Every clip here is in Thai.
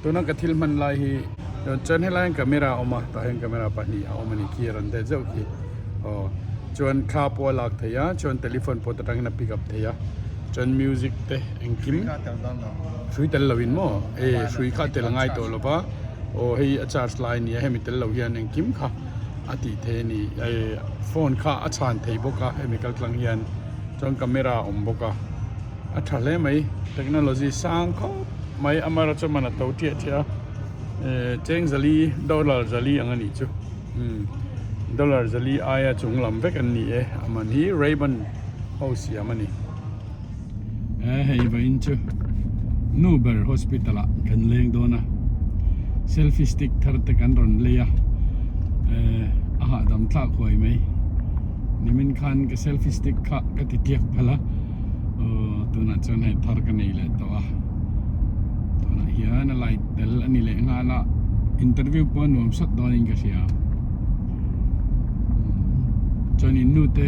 ตัวนั้นกระทิลมันลายฮีจนให้ไล่กับเมราออกมาแต่ให้กับเมราปนีเอามันขี้รันเดเจ้าขี้จนคาปัวหลักเทียจนโทรศัพท์พอตั้งนับปิกับเทียจนมิวสิกเตะเอ็งคิมช่วยเตลลวินมั้งช่วยข้าเตลง่ายตัวหรือเปล่าให้อาจารย์ไลน์นี้ให้มีเตลลวินเอ็งคิมค่ะอาทิตย์นี้โฟนข้าอาจารย์เทย์บอกให้มีการกลางยันจนกับเมราอมบอกอัฐาเล่ไหมเทคโนโลยีสร้างเขาไม่อามาราชมันตัวเทียเทียเจงจะลีดอลลาร์จะลีอย่างนี้จูดอลลาร์จะลีอายจงลำเวกันนี่มันฮีเรย์บันเอาเสียมันนี่เฮ้ยไปอินจูนูเบอร์ฮอสพิทอลกันเลี้ยงโดนะเซลฟี่สติ๊กทาร์ตกันรอนเลียอาหารดำทักหวยไหมนี่มันคันกับเซลฟี่สติ๊กข้าก็ติดเกียกพละตัวนั้นจนให้ทาร์กันนี่แหละตัวนั้นเฮียนั่นไลท์เดลอันนี้แหละงานละอินเตอร์วิวปนวมสัตว์โดนอิงกันเสียจนอินนูเต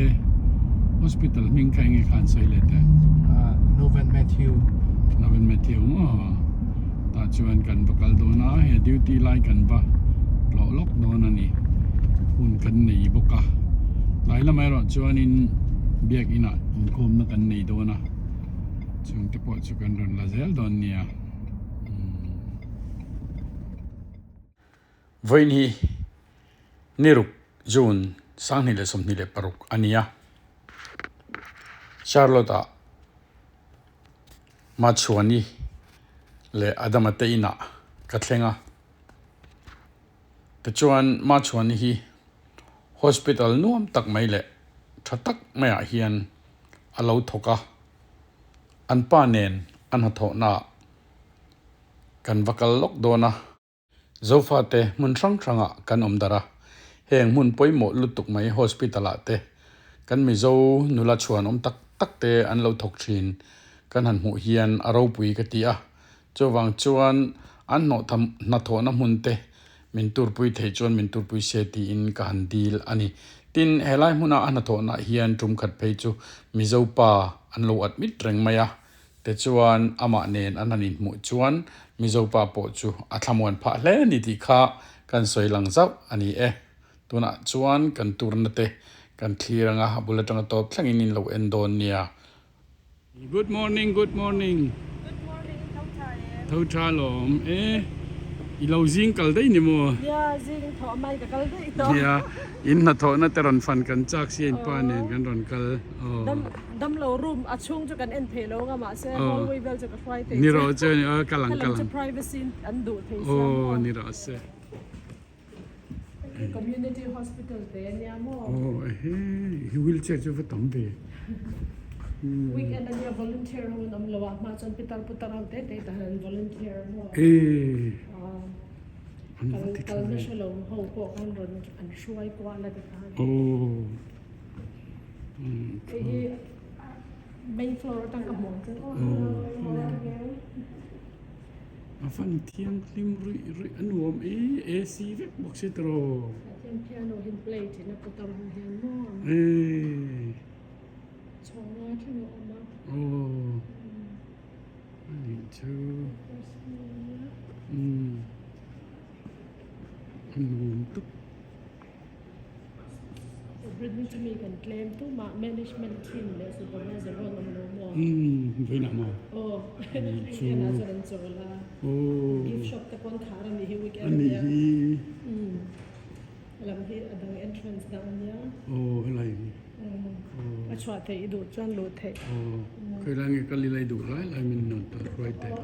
ฮอสพิทอลมิงใครเงี้ยคันใส่เลยแต่โนเวนแมทธิวมั้งตาชวนกันประกาศโดนะเฮดิวตี้ไล่กันปะล็อกโดนนี่หุ่นกันหนีบกะไล่ละไม่รอชวนอินเบียกอินะอินคมนักกันหนีโดนะจึงจะปวดชุกันรอนละเซลโดนเนี่ยวันนี้นิรุกจูนสังนิเลสมนิเลปรุกอันนี้ชาร์ลอตามาชวนีเลอดามเตอินะกัตเลงะแต่ชวนมาชวนีฮีฮอสพิทอลนุ่มตักไม่เลทัตักไม่อาเฮียนอาลาวทกะอันป้าเนนอันหัทอนากันวักลล็อกโดนะโซฟาเตมุนช่างช่างกันอมดาระเฮงมุนป่วยหมดลุตุกไม่ฮอสพิทอลเตกันมิโซนุลาชวนตักเตอันลาวทกชินกันหันหูเฮียนอาราวปุยกติอาจวังชวนอันโนทำนัทโอนะมุนเตมินตูร์ปุยเทจวนมินตูร์ปุยเซตีอินกันดีลอันนี้ตินเฮลัยมุนาอันนัทโอนะเฮียนจุมขัดเพจูมิโซปาอันโลอัดมิดเริงมายาแต่ชวนอามาเนนอันนันอินมุชวนมิโซปาโปจูอัตมวนพะเลนิติข้ากันสวยหลังซับอันนี้ตัวน่ะชวนกันตูร์นเตกันคลีรังบุลจังตบทั้งอินินโลเอนโดเนียGood morning. Good morning, thâu cha lom. Ilau zing kal dai ni mo. Yeah, zing tho mai ka kal dai to. Yeah, in na tho na teron fan kan chak si in pa nen kan ron kal. Dam lo room achung chu kan en phelo nga ma se hallway bel chu ka fry te. Ni ro che ni kalang. Privacy an du the. Ni ro se. Community hospital te nya mo. Wheelchair chu fa tam be. Weekend and volunteer ho nam lawa ma chon pital putar te tahan volunteer ho kal na shalom ho ko kan ron an shuai kwa la ta main floor tang ka mon afan tiang lim ri anuam AC vek box itro piano hin play na putar ho hian mo I need to. Bring to me can claim to management team le supervisor ro nam lo mo. Vai na mo. Ina saran chola. Gift shop te pon khara ni hi weekend. Ani hi. Lam hi adang entrance down ya. Helai. Achwa te idu chan lo the. Khoi lang ka li lai du lai min no ta right there.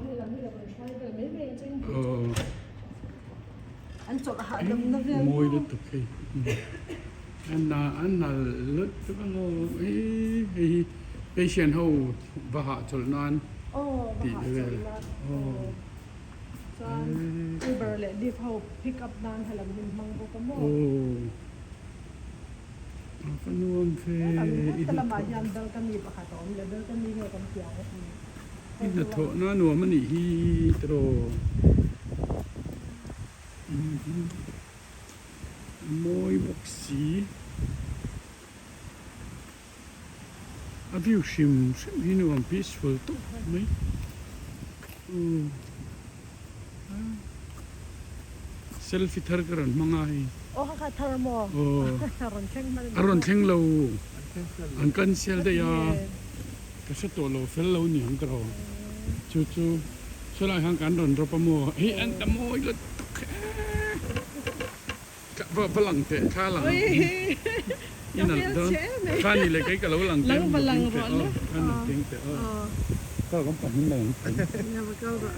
An chok ha dam na ve. Moi lu tu kai. An na lut tu ka lo patient ho ba ha chol nan. Ti le. Uber le di ho pick up dan halam hin mang ko ka mo. Panuam fe. Ila ma yan dal kami pa ka tom le dal kami ho kam tiang. Ina tho na no man ni hi tro. Moi boxi. Aviu shim hinu am peaceful to mai. selfie thar karon mga hi oh ka thermo oh aron cheng man aron theng lo ang cancel da ya kasi to lo fel lo ni ang karo chu chu so la hang kan ron ro pa mo hi an ta mo lo ka balang te kha lang ina don kha ni le kai ka lo lang te balang ro no kan ting te ka kom pa hin lang ya ba ka ba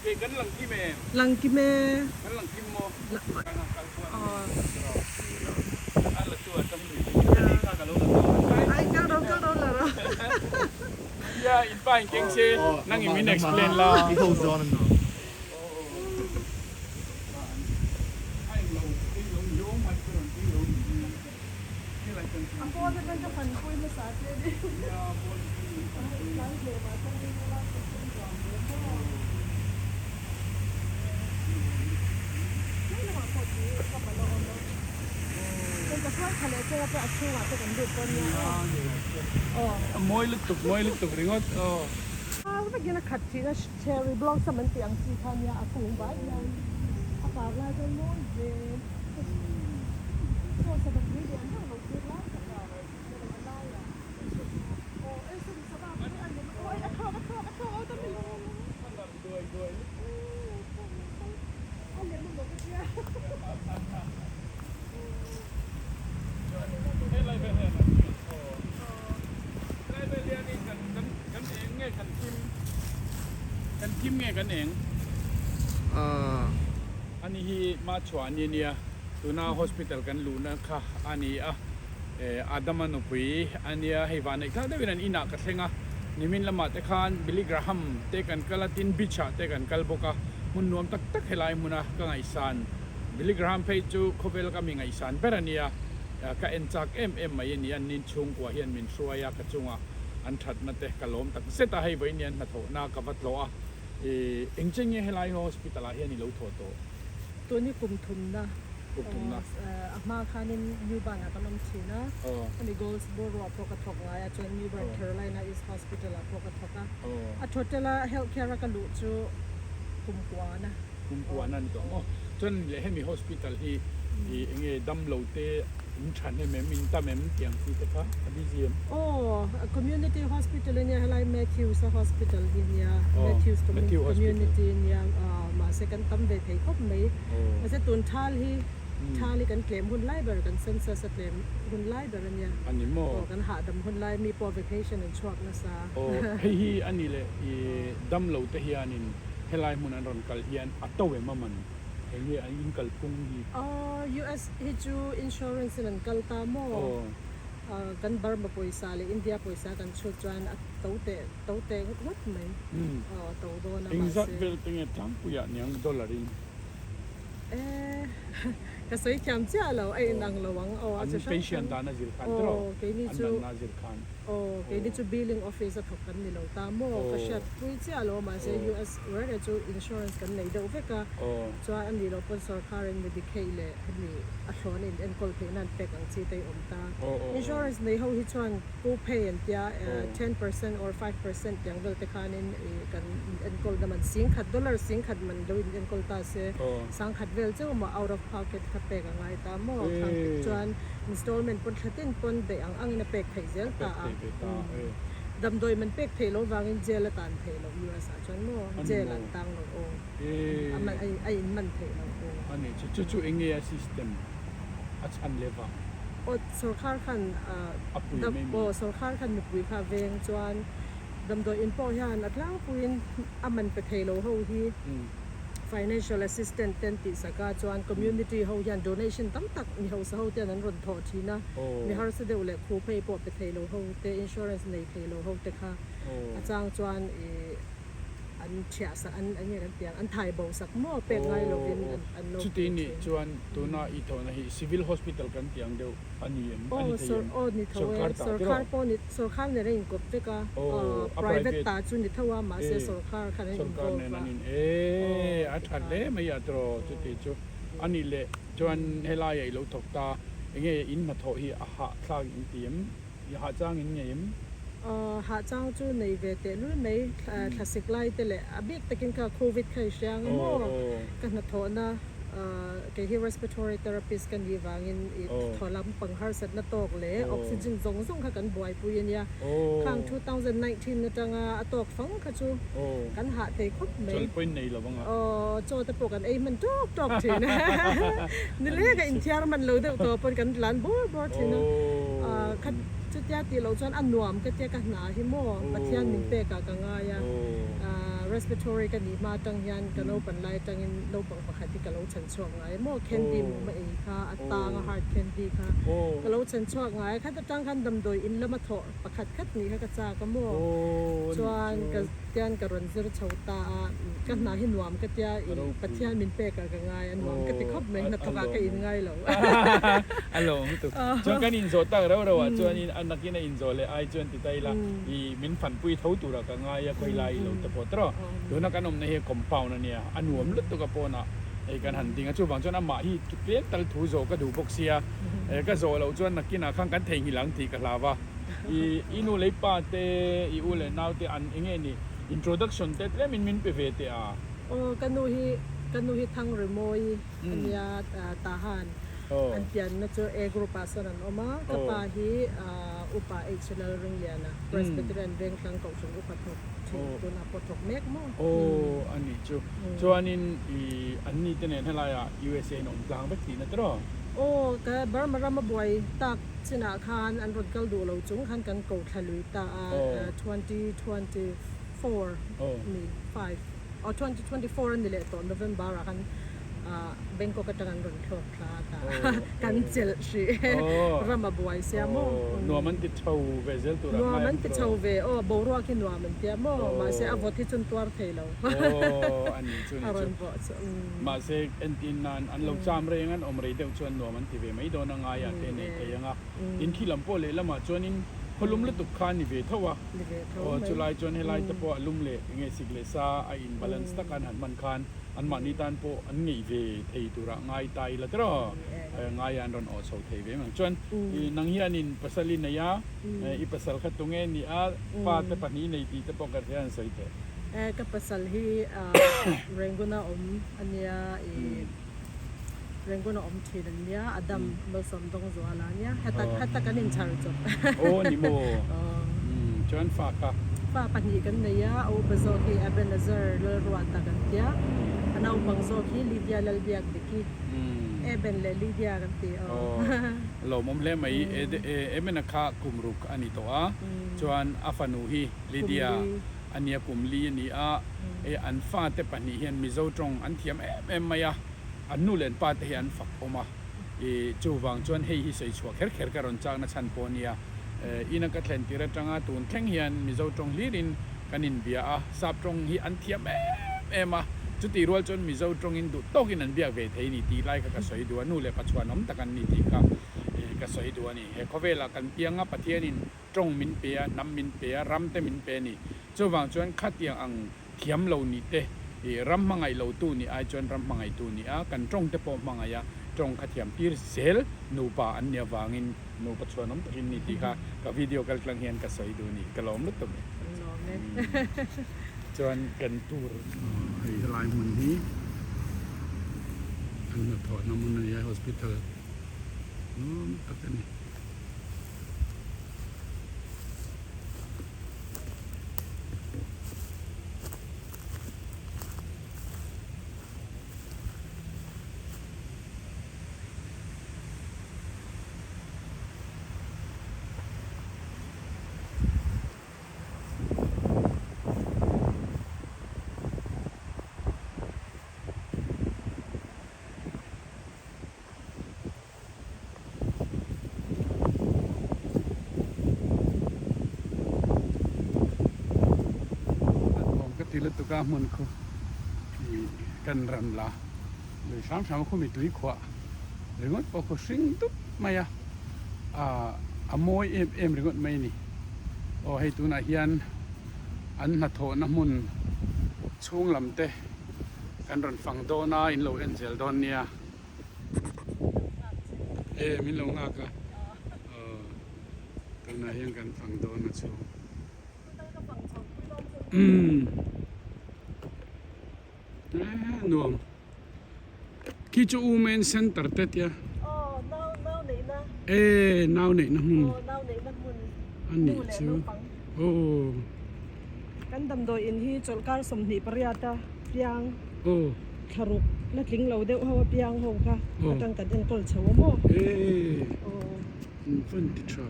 ke kan lang ki me lang ki me kan lang kim mo oh ala tu atam ni ni ka ka lo lang ai ka ro la ro ya in pa in keng se nang i min explain la He holds on and on. ako na kan ka FANPUI mo sa atin moi luk tuk ringot Apa gina khatthi na cherry block sa man tiang si kanya akong ba yan. Apa la do mo je. So sa bagay yan na lo sila sa ka. Oh, eso sa ba ay ay ako ta mi lo. doi Ay mo lo kaya. lai be he lai be lian ni kan eng nge kan kim nge kan eng ani hi ma chhuani nia tuna hospital kan lu na kha ani adamanu pui ania heiwan ekla de winan ina ka thlenga nimin lama te khan Billy Graham te kan kalatin bicha te kan kalboka mun nuam tak tak helai muna ka ngai san Billy Graham pei chu khovel ka mi ngai san berania ka enchak mai ni an nin chung kwa hian min suaya ka chunga an that na te kalom tak seta hei voi nian na tho na ka vatlo a engcheng helai hospital a hian ni lo tho toตัวนี้กลุ่มทุนนะ กลุ่มทุนนะ มาคานินยูบานอะตอนนั้นทีนะอันนี้ Goals Board ว่าพวกกระทบไงจน New York Carolina East Hospital อะพวกกระทบอะทดละ healthcare กันลุจูกลุ่มกว่านะ กลุ่มกว่านั่นตัวจนเลยให้มี hospital ที่เองดำโลเตอินชันให้แม่มินตาแม่มิเตียงที่เจ้าอดีเซียม โอ้ community hospital เนี่ยอะไร Matthews Hospital เนี่ย Matthews community เนี่ยมา second ตั้มได้ที่ครบไหมมาเสตุนทาลีกันเกลมหุ่นไล่เบอร์กันเซนเซอร์สเกลมหุ่นไล่เบอร์เนี่ย อันนี้โม กันหาดำหุ่นไล่มี provocation and shock นะซา โอ้ให้อันนี้เลยดำโลเตเฮียนินให้ไล่มุนันรอนกัลเฮียนอัตโตเวมามันเฮียอันยิงกัลปุงดีUS ฮิจู insurance นั่นกัลตามอกันบาร์มาป่วยซาเลยอินเดียป่วยซากันชุดจวนเต้าเตะวัดไหมเต้าโดนอะไร exact เวลตังเงี้ยทั้งปุยะเนี่ย$1ก็สวยจำเจ้าเราไอ้นางระวังอันนี้ patient ตานาซิลคันตรออันนั้นนาซิลคันแกนี่จู billing office ถกกันนี่เราตามโมก็เช็ดปุยเจ้าเรามาเซ US เวลาจู insurance กันในเดาเฟกะจวนอันนี้เราเป็น Sarkaran Medicaid เลยอันนี้อัชวนอินคอลเพนันเป็กอังซีไตอมตา insurance ในเขาฮิตชวนกู pay อันเดีย10% or 5%อย่างเวลแต่คานินกันอินคอลมันสิงขัด$สิงขัดมันโดยอินคอลตาเซสังขัดเวลเจ้ามา out of pocket ขัดเป็กอังไงตามโมทางจวน installment ปนขัดตินปนเดอังนะเป็กไทยเซลตาดำโดยมันเป็กเทโลวางอินเจลตันเทโลยูเอสชวนโมเจลันตังโลโอมันไอมันเทโลโออันนี้จู่ๆเองเนี่ย system อัดอันเลวะโอ้สุรคาร์คันดำโอ้สุรคาร์คันมีปุยคาเวงจวนดำโดยอินโปยันอัดล่างปุยมันไปเทโลเฮาฮีfinancial assistance เต็นติสกาจวน community เฮายัน donationตั้งตักมีเฮาเฮาเต็นนั้นรนทอทีนะมีเฮาเสด็จเลยครูเพย์ปอไปเทโลเฮาเต insurance ในเทโลเฮาเตค่ะอาจารย์จวนอันเชียสอันนี้กันเตียงอันไทยบ่สักหม้อเป็นไงเราเป็นอันโลชุดนี้จวนตัวน่าอีทอนะฮี civil hospital กันเตียงเดียวอันนี้อันนี้ที่นี่ทว่าSarkarปอนี่Sarkarเนี่ยได้อินกบเตกะprivate ตาจุนี่ทว่ามาเซSarkarคันอินกบว่าอัฐานเลยไม่อยากตรอจุดที่จุอันนี้เลยจวนเฮลายเราถกตาเงี้ยอินมาถอยอาหารสร้างอินเตียมอาหารจ้างอินเงี้ย หาจ้างจูในเวทลุยไม่คลาสสิกไลท์แต่ละบิ๊กแต่กินกับโควิดใครเชียงโม่กันนัดทอนะเกี่ยวกับ respiratory therapist กันยีวางินทอลำปังฮาร์สัตนัดตอกเลยออกซิเจนส่งค่ะกันบ่อยปุยเนี่ยครั้ง2019นะจังตอกฟังค่ะจูกันหาเตะครบไหมจนเป็นในหรอบ้างอ่ะโจแต่ปกันมันจอกทีนะนี่เลยกับอินเทียร์มันเลยเดี๋ยวตัวเป็นกันหลานบ่ทีนะจุดยาตีเราจนอันนวมก็เจ้ากันหนาหิมอปัทยานมินเปกกันง่ายrespiratory กันนี่มาจังยันกันเราเป็นไรจังยันเราบังปะขัดที่กันเราฉันช่วงไงโม่แคนดี้มาเองค่ะอัตตางฮาร์ดแคนดี้ค่ะกันเราฉันช่วงไงค่ะจะจังคันดำโดยอินแล้วมาถอปะขัดคัดนี้ค่ะกระจาก็โม่จวนกันยันกันรันเซอร์ชาวตากันหนาหินวมก็เจ้าปัทยานมินเปกกันง่ายอันวมก็ติดครบไหมนัดทว่าก็อินง่ายเราอันหลงตุจวนกันอินโซตั้งเราอ่ะจวนอันนักกินอินโซเลยไอจวนติดใจละอีมินฝันปุยเท่าตัวเรากันง่ายก็ไล่เราแต่พอตรอดูนักการนมในเฮคอมเปานั่นเนี่ยอันหัวมลึกตัวกระโปนอ่ะไอ้การหันติงอ่ะช่วงบางช่วงน้ำหมาที่เปลี่ยนตัลทูโซก็ดูบกเสียก็โซเราจวนนักกินอ่ะข้างกันเทงหิลังทีกันลาวะอีนูเลยป้าเตอีอูเลยนาวเตอันเองนี่ introduction เตะมินไปเวทอ่ะกันนูฮิทางรีโมยอันยาตาหันอันเดียนนะเจอกรุ๊ปอาสนันออกมาก็ปาฮีอุปาเอชเลเรื่องเลียนะ respiratory เรื่องทางกองชนอุปถกตัวนับปฐกเมกมั้งอันนี้จูอันนี้ตัวเนี่ยเท่าไรอ่ะ USA หนุ่มกลางไปทีนะตัวก็บาร์มารามาบวยตักชนะคานอันรถกัลดูเราจุงคันกันเก่าทะลุตา2024นี่52024นี่แหละตอน November กันเบงก็กระจังรถคลอดคลาตากันเจลชีรามาบวยเสียมั้งนัวมันติดเท่าเวเซลตัวนัวมันติดเท่าเวบรัวกินนัวมันเตี้ยมั้งมาเสียอวติจนตัวเทเราอันนี้ชวนมาเสียเอ็นตินนันอันเราจำเรื่องนั้นอมเรื่องชวนนัวมันติเวไม่โดนง่ายอ่ะเทนี่เทียงอ่ะอินที่ลำโพเลยแล้วมาชวนนินคนลุ่มเลือดตุกขานี่เวทว่าจุลัยชวนให้ไล่ตะปอลุ่มเละเงี้ยสิกเลซ่าอินบาลานซ์ตะการหันมันคานอันมันนี่ตันโปอันงี้เวทตัวละง่ายตายละตรอง่ายอันรอนออสเอาเทเวมั้งจนนังเฮียนินภาษาลินเนี่ยอีภาษาขัดตรงเงี้ยนี่ฟาดแต่ปนี้ในที่ตะปอกระเทียนใส่เตกับภาษาที่เรงกุน่าอันเนี้ยเรื่องก็น้องทีนั้นเนี่ยอดัมมาสมตรงตัวอะไรเนี่ยฮัตตากันอินชาร์จบนิโมจวนฝากปัญญากันเนี่ยเอาไปโซคีเอเบนเซอร์เลรวดตากันเดียอันเอาบังโซคีลิเดียเลเดียกดิกีเอเบนเลลิเดียกันตีเรามอมเล่ไม่เอเบนนักกุมรุกอันนี้ตัวจวนอาฟานูฮีลิเดียอันนี้กุมลีนี่อันฟ้าเตปันนี่เห็นมิโซตรงอันเทียมไม่ยาอันนู้นเลนป้าเทียนฝักออกมาจูวังจวนเฮฮิสวยชัวเขิร์กันรอนจากนัชชันปอนียอินักเทนติระจังอาตุนแข่งเฮียนมิโซตรงลีรินกันอินเบียสับตรงฮีอันเทียมมาจุดที่รัวจนมิโซตรงอินดูโตกินันเบียเวทนี่ตีไล่กับสวยดัวนู้นเลยปัจจุบันน้ำตะกันนี่ตีกับสวยดัวนี่เฮเขาเวลากันเปียงปะเทียนินตรงมินเปียน้ำมินเปียรำเตมินเปียนี่จูวังจวนขัดยังอังเทียมเหล่านี้เตรำมังไงเราตู้นี่ไอจนรำมังไงตู้นี่กันตรงเตปอมังไงตรงขัดเทียมปีเซลนูป่าอันเนียวางินนูปัจจุบันน้ำตะกินนี่ตีค่ะกับวิดีโอกันกลางเฮียนกับสวยดูนี่กระลอมลุกตัวนี้จนกันตูร์ไอ้ลายมันนี้อันนั้นถอดน้ำมันในโฮสพิทอลตัดกันนี่ทีละตุกามันก็กันรันละเลยสามคนมีตุยขวาเรื่องนั้นพอเขาสิงตุ๊บมาโมยเอ็มเรื่องนั้นไม่นี่ให้ตัวนักเรียนอันนัทโทน้ำมันช่วงลำเตะกันรันฟังโดน่าอินโลเอ็นเซลดอนเนี่ยมินลงอากาตัวนักเรียนกันฟังโดน่าช่วง nuông khi cho women center tết ya now nei na nào này nó hun now nei na mun anh nhỉ chứ kan dam doi in hi cholkar somni pariata piang oh tharuk la tling lo deuh hawa piang ho ka atang kan en kol chaw mo phân thì cho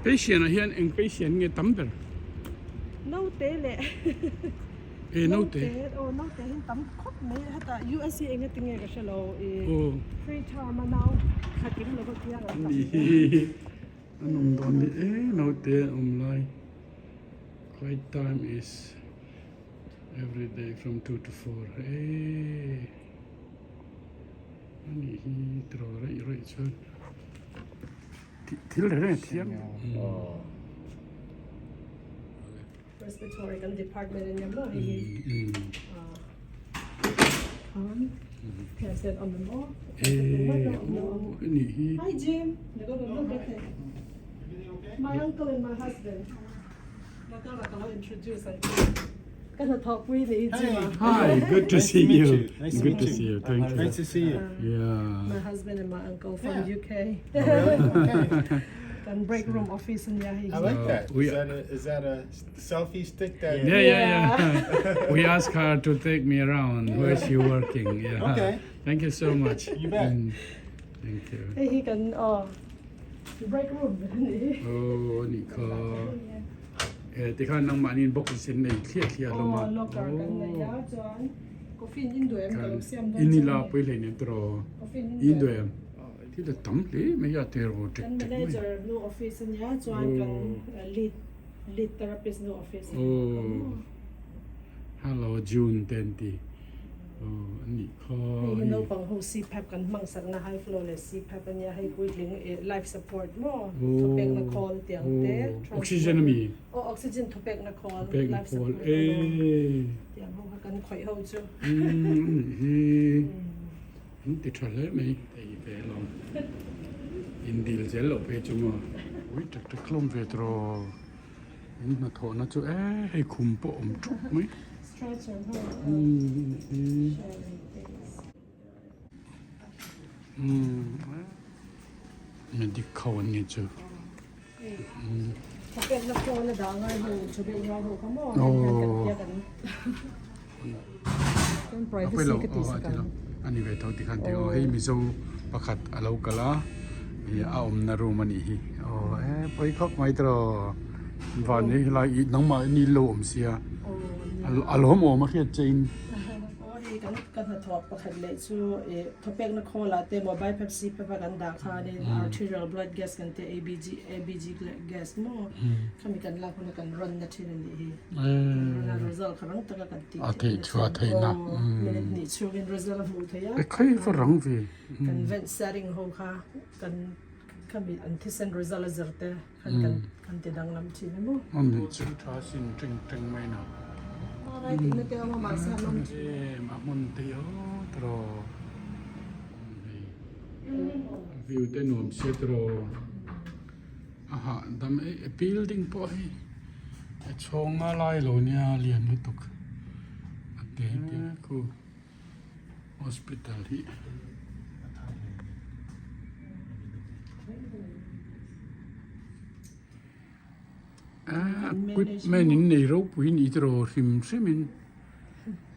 patient là hiện anh patient nghe tắm được nau te le nấu té nau te hin tam khop mai hata USC enga tinge ka shalo free time now hakim lo ba piang anh ông đón đi nấu té lại quiet time is every day from 2 to 4 anh hi trò rồi chơi thiếu đấy thiêng Respiratory kan department in mo hi present on the law anh hi hi Jim nago no bete my uncle and my husband nakala introduce I gonna talk with you Jim hi good to see you Nice to good meet to you. see you thank you Nice to see you. yeah my husband and my uncle from UK Okay. kan break room office in yahi I like that. we- Is that a selfie stick that? yeah we asked her to take me around where she working yeah Okay. thank you so much You bet. thank you hey he can break room oh ni ko ti khan nang manin box sin nei thlia lo ma locker kan na ya chuan coffee in do em kan kan siam inila poi le ne tro coffee in do em ti da tam le me ya te ro tek kan tek manager no office in ya chuan kan lead therapist no office oh hello June 20 oh ni ko you know pang ho CPAP kan mang sak na high flow le CPAP nya high breathing life support mo topek na call tiang te oxygen mi oxygen topek na call pek life pol support tiang ho kan khoi ho chu ti thale mai ei ve lo in dil zel lo pe chu mo ui tak tak klom ve tro in na tho na chu hei khum po om thuk mai stretch and hold me dik khawan ni chu topek na call na da ngai ho chobe ya ho ka mo kan privacy apoi lo ka ti sa kan ani ve tho ti khan te hei mi zo pakhat alo kala a om na ru mani hi poi khok mai tro van ni lai nang ma ni lo om sia alhom om ma khiat chain kan ha thok pakhat le chu topek na khola te mobile pepsi pe pa kan da kha ne arterial blood gas kan te abg gas mo kami kan la khona kan run na thin ni hi na result kharang ta kan ti thei chua thei na minute ni chu in result of mu thaya khai fa rang ve kan vent setting ho kha kan kami antisen result zerte kan te dang lam chi mo ani chu tha sin tring tring mai na ai ti na te ma ma sa nam ma mon te yo tro view te nom se tro aha dam building po hi chonga lai lo nia lian nu tuk ate te ku hospital hi quýt men in nei ro pui ni tro rim semin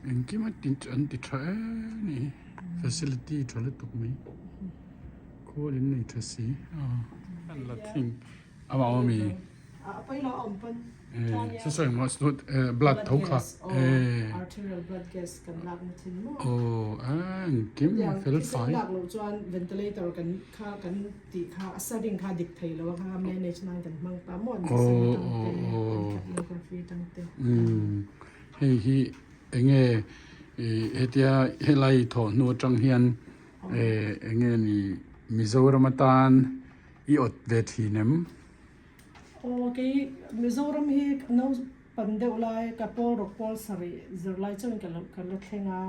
en ki ma tin an ti tha ni facility thole tuk mai ko lin nei tha si an la thing ama mi pai lo om pan so so mas not blood thau kha arterial blood gas kan lak na thin mo an kim fel fai lak lo chuan ventilator kan kha kan ti kha setting kha dik thei lo kha management kan mang ta mon tang te hei hi enge hetia helai tho no tang hian enge ni Mizoramatan I ot ve thi nem okay Mizoram hi no ปันเดวไลกับปอรกปอลสรีจรไลจนกันละเทงา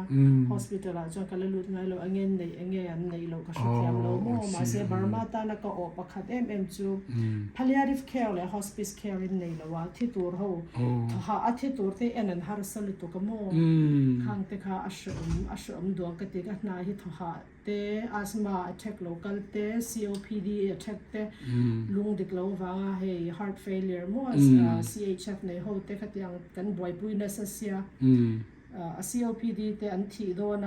hospital จนกันละลุดไงเราเงี้ยในเราก็ชุดยามเราโม่มาเสียบาร์มาตานักก็ออกประคัดจู palliative care และ hospice care ในเราว่าที่ตัวเราถ้าอาทิตย์ตัวที่อันนั้นฮาร์สลิตุกโม่ข้างเตค่ะอัชมดวงกติกันนาฮิตหาเตอัสมา attack local เต COPD attack เตลุงเด็กเราว่าเฮ heart failure มั่ว CHF ในห้องเตขัดยังกันบ่อยปุยนัสเซียCOPD เตอันที่โดน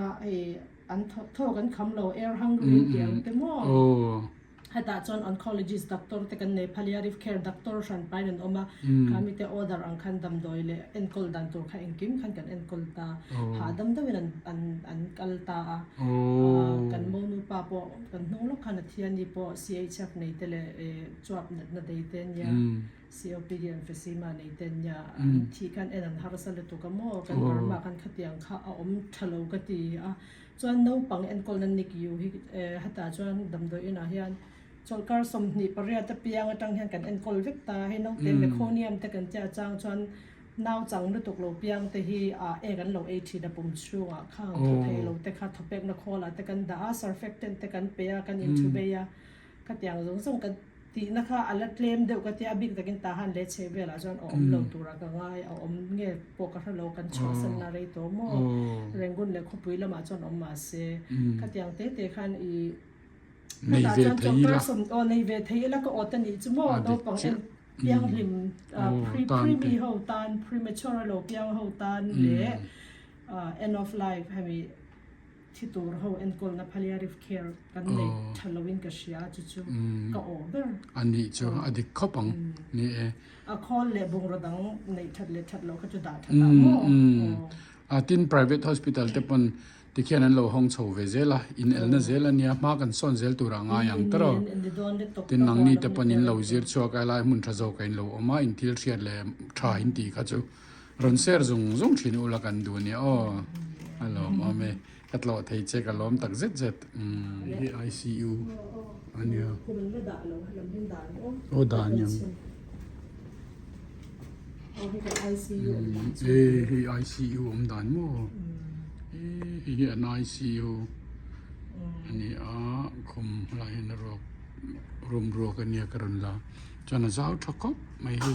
อันโทกันคำเรา air hungry เดียวเตมั่วให้ตาจอน oncologist doctor เตกันใน palliative care doctor ฉันไปนั่นออกมาคามิเต order อังคันดำโดยเลย encol ดันตัวค่ะ engkim คันกัน encol ตาหาดำตัวอันกัลตากันโมนูปาปอกันน้องลูกขันที่อันนี้ปอ CHF ในเตเลจวบนัดเดเตนยา COPD emphysema ในเตนยาที่กันอันหารัสเลตุกโมกันบาร์มากันขัดยังข้าเอาทะเลกตีจวนน้องปัง encol นั่นนิกอยู่ให้ตาจวนดำโดยอินาเฮียนจนการสมนิปริยาตะเปียงตั้งเห็นกันเอ็นกอลวิกตาให้น้องเต็มเมโคเนียมแต่กันจะจางจนน่าวจังนึกตกโลเปียงแต่ฮีกันโลทีดับปุ่มช่วงข้างทุกเทโลแต่ขาดทบเป็กนักโคละแต่กันด่าซาร์เฟกเตนแต่กันเปียกันอินทูเบียกัดอย่างส่งกันตีนะคะอันละเคลมเดียวกันที่อบิกแต่กันตาหันเลเชเวลาจนอมโลตัวรักง่ายเอาเงี้ยปกติเรากันชัวสันนารีตัวโมเร่งกุนเล็กขบุยละมาจนมาเสกัดอย่างเตะขันอีในเวทีละในเวทีแล้วก็อดตันอีกชั่วโมงเราปังเอ็นเปียงหิมpreมีหูตัน premature เราเปียงหูตันเละ end of life ให้มีที่ตัวเราเอ็นกอลนับ palliative care กันในทะเลวินกับเชียจู่ๆก็ออกเด้ออันนี้จู่อดีตเขาปังนี่คอลเล่บงระดังในทัดเราก็จะด่าทัดเราติน private hospital แต่ปนที่แค่นั้นเราห้องโชว์เวเซล่ะอินเอลน่าเซล่ะเนี่ยมากันซ่อนเซลตัวร่างอย่างตลอดที่นังนี้แต่ปนอินเราเสียชัวกันไล่มุนทราโจกันเราออกมาอินทิลเชียร์เลยทราอินตีเขาจู่รอนเซอร์ซงชินอุลกันดูเนี่ยฮัลโหลมาเมกัดเราไทยเช็คกันล้อมตักเจ็ดที่ ICU อันนี้โอ้ด่านยังICU ด่านมั้งที่อัน ICU อันนี้คุมอะไรนะรวมกันเนี่ยกันละจนจะเอาทักกับไม่ให้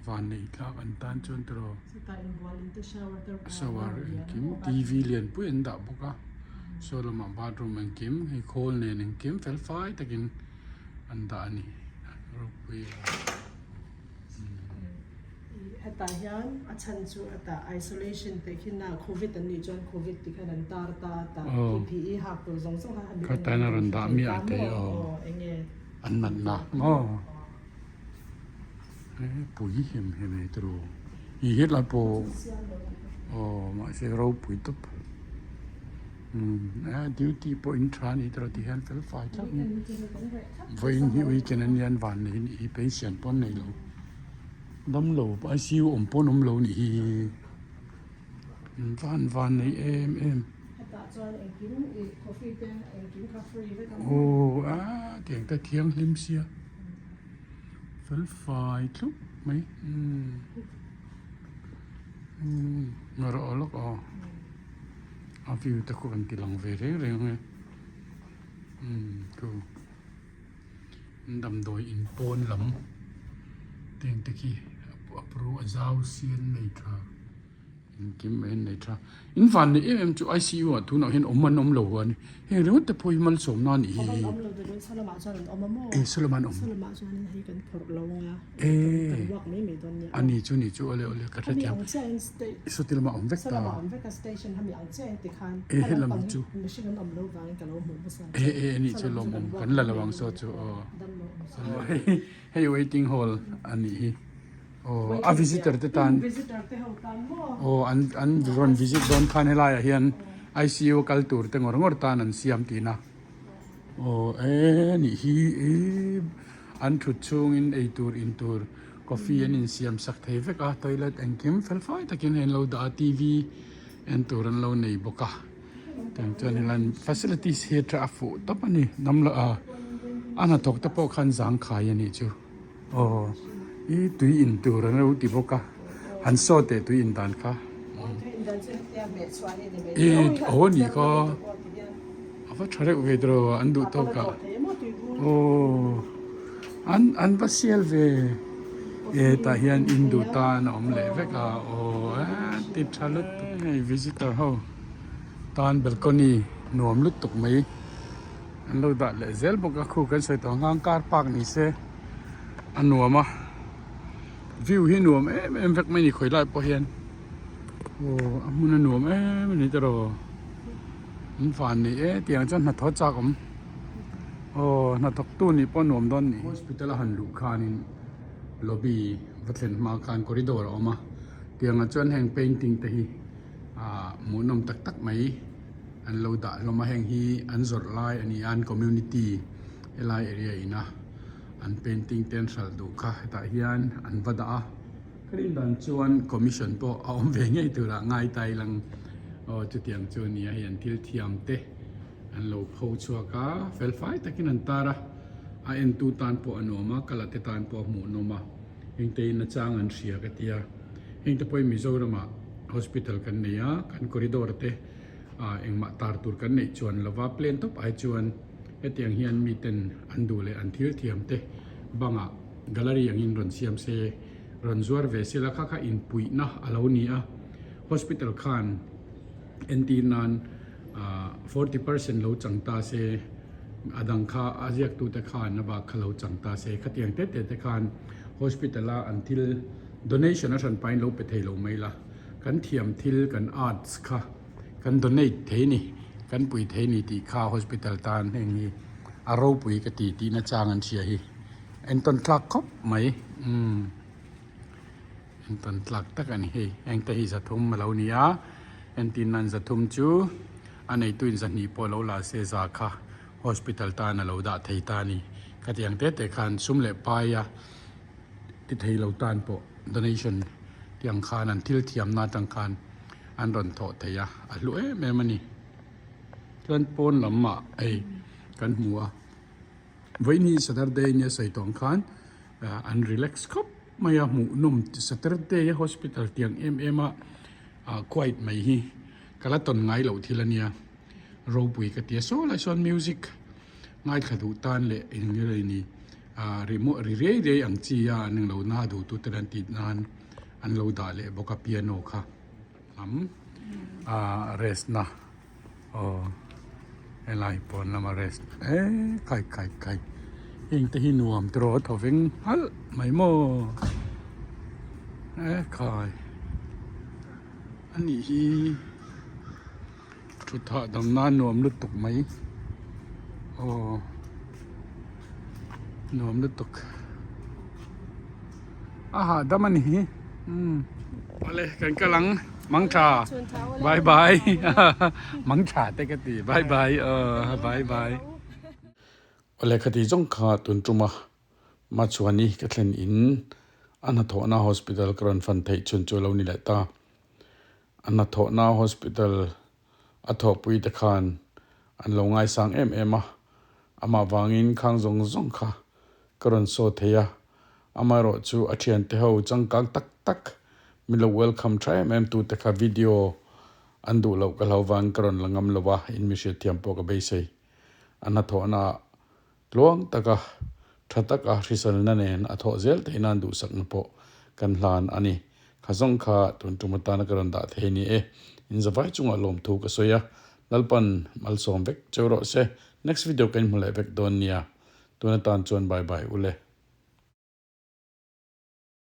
วันนี้ก็อันตันจนตัวสวาร์กิมทีวีเลียนปุ่นดับบุกโซลมาบาร์รูมกิมให้โคลเนี่ยกิมเฟลไฟแต่กินอันตานี่รูปวีแต่ยังอาจารย์จูแต่ isolation แต่ที่น่าโควิดอันนี้จนโควิดที่ขนาดตาแต่ PPE หักตัวสองหันก็แต่นารันดามีอะไรอันนั้นนะปุ๋ยเห็นไหมตัวอีเห็ดละปูมาเสียเราปุ๋ยตุ๊บดิวตี้พออินทรานี่ตัวที่เห็นเฟลไฟจังวันนี้วิกันยันวันนี้อีเป็นเสียงปนในเราดำโลไปซิวปนโลนี่วันนี้โอ้เถียงแต่เที่ยงลิมเสียเฟลไฟทุกไหมมาเราล็อกอาฟิวตะกุนกิลังเวรเรื่องกูดำโดยอินปนลำเตียงตะกี้ปรูอาซาวเซียนในทรากิมเอ็นในทราอินฟันนี่จู ICU ทุนเอาเห็นมันโลวันเฮ้ยเรื่องแต่พอยมันสมนอนอีสลามันสลามันให้กันพอลงอันนี้จูอะไรกระเทียมสุดที่เรามาเวกตาเราไม่จูนี่จูลงกันละระวังโซจูให้ waiting hall อันนี้visitor เตตันอันรอน visit โดนคันให้ลายเฮียน ICU กัลตูร์แต่งงอตานันเสียมตีนะนี่อันทุดช่วงอินตูร์กาแฟอินเสียมสักเทฟก็ทอยเลทเอ็นคิมเฟลไฟแต่กินเห็นเราด่าทีวีอินตูร์เราในบุกะแต่จนนั้น facilities here ทราฟูตับนี่น้ำละอันนั้นตกตะโปคันสังขายนี่จู อีตุยอินตัวนั้นรู้ติบกะหันโซเตตุยอินตันค่ะอีโอ้นี่ก็เอาว่าทะเลเวดรออันดูตัวกะโอ้อันบัสเซลเวตาเฮียนอินดูตานอมเลเวกะโอ้ติดทะลุให้วิสิเตอร์เขาตานเบลคอนีนวมลุตุกไหมอันเราดัดเลยเซลบกะคู่กันใส่ตัวงานการปากนี่เซอันนวมอ่ะวิวที่นวมเอ็มเวกไม่นี่ค่อยไล่พอเฮียนโอ้มันนวมมันนี่จะรอมันฝันนี่เตียงจนหัดทอดจากผมโอ้หัดทอกตู้นี่ป้อนนวมดอนนี่ hospital หันลูกคานินล็อบบี้วัดเซนมาการคอริดอร์ออกมาเตียงจนแห่ง painting ตะฮีหมูนมตักไหมอันเราด่าเรามาแห่งฮีอันสดไลอันนี้อัน community ไลเอเรียอีนะอัน painting เต็นสัลดูค่ะแต่เฮียนอันวัดครินดันชวน commission พอเอาเวงให้ตัวละง่ายใจลังจุดเตียงชวนนี้เฮียนทิลเทียมเตอันเราพูดชัวก้าเฟลไฟตะกินันตาระอันตูตันพออันโนมากลัดตันพอหมูโนมาเฮงเตยนัจางอันเสียกติยาเฮงตะพอยมิโซรามา hospital กันเนียกันคอริดอร์เตเองมาตาร์ตูร์กันเนี่ยชวนลาวาเพลนท็อปไอชวนเตียงเฮียนมีเต็นอันดูเลยอันทิลเทียมเตบังอ่ะแกลเลอรี่อย่างอินรอนเซียมเซรอนซัวร์เวสิลาค่าอินปุยนะอาลาวนีอ่ะ hospital คันเอ็นตีนัน40% เราจังตาเซอดังค่าอาเซียกตูตะคานนะบักเราจังตาเซขัดยังเตะตะคาน hospital ละอันทิล donation นั่นไปเราไปเทเราไม่ละกันเทียมทิลกันอาร์ตค่ะกัน donate เทนี่กันปุยเทนี่ตีค่า hospital ตานเองนี่อารมณ์ปุยกตีตีน่าจางอันเชียฮีเอ็นตันทลักครบไหมเอ็นตันทลักตะกันเฮเอ็งตะฮีสะทุมมาเราเนี่ยเอ็นตีนันสะทุมจูอันในตุนสันนิปโลลาเซซาค่ะ hospital ตานะเราด่าไทยตานี่ก็ยังเตะคันซุ่มเล็บปายะที่ไทยเราตานปอ donation ที่ยังคานันทิลเทียมนาตังคานอันรอนโถไทยะอันรู้แม่มันนี่กันปนลำมากันหัวไว้นี่ Saturday เนี่ยใส่ตองคานอัน relax ครับไม่ยาหมูนุ่ม Saturday hospital ที่ยังquiet ไม่ฮีก็ละตนไงเราทีละเนี่ยเราปุยกติโซลาชอนมิวสิกง่ายขัดูตันเลยอย่างนี้เลยนี่รีโมรีเรย์อังจียหนึ่งเราหน้าดูตุตรันติดนานอันเราด่าเลยบอกกับเปียโนค่ะrest นะอะไรปอนละมา rest ใครเองแต่หินวมตรอทอฟิงฮัลไม่โมใครอันนี้ชุดท่าดำน้านวมลุดตกไหมนวมลุดตกดำมันนี่อะไรกันกำลังมังชาบายมังชาเตกติบายบายอะไรคดีจงขาตุนจุมาชวนนี่ก็เล่นอินอันนั้นทว่า hospital กรอนฟันไทยชนเรานี่แหละตาอันนั้นทว่า hospital อัฐปุยตะคานอันลงไงสังอามาวางินข้างจงค่ะกรอนโซเทียอามารอจูอาเทียนเทวจังกังตักมิล welcome tryตูตะคาวิดีโออันดูเราก็เราวางกรอนละงำละวะอินมิเชียเทียมปกเบย์sayอันนั้นทว่าลวงตะกะทัดตะกะริสัลนั่นเองอัฐเซลที่นั่นดูสักนปกันลานอันนี้ข้าจงค่ะตุนจุมตานกรอนดาเทนี่อินสบายจุงอารมณ์ถูกก็สวยนัลปันมัลส่งเวกเจ้าโรเซ next videoกันมาเลยเวกโดนเนี่ยตัวนั้นตานจวนบายอุเล